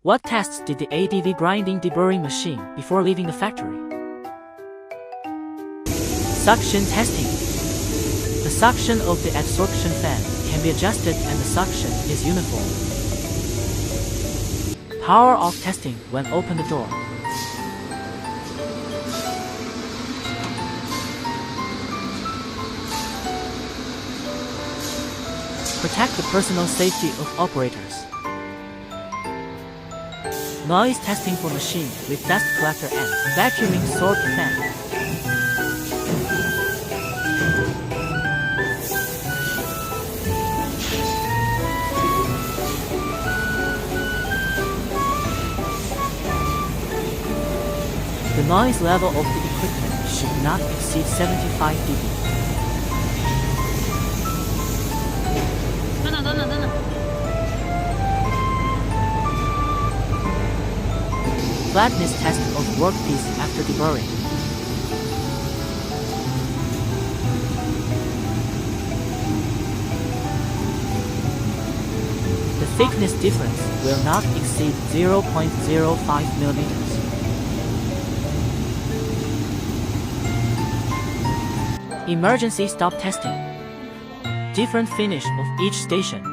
What tests did the ADV grinding deburring machine before leaving the factory? Suction testing. The suction of the adsorption fan can be adjusted and the suction is uniform. Power off testing when open the door. Protect the personal safety of operators. Noise testing for machine with dust collector and vacuuming sort fan. The noise level of the equipment should not exceed 75 dB. Flatness test of workpiece after deburring. The thickness difference will not exceed 0.05 millimeters. Emergency stop testing. Different finish of each station.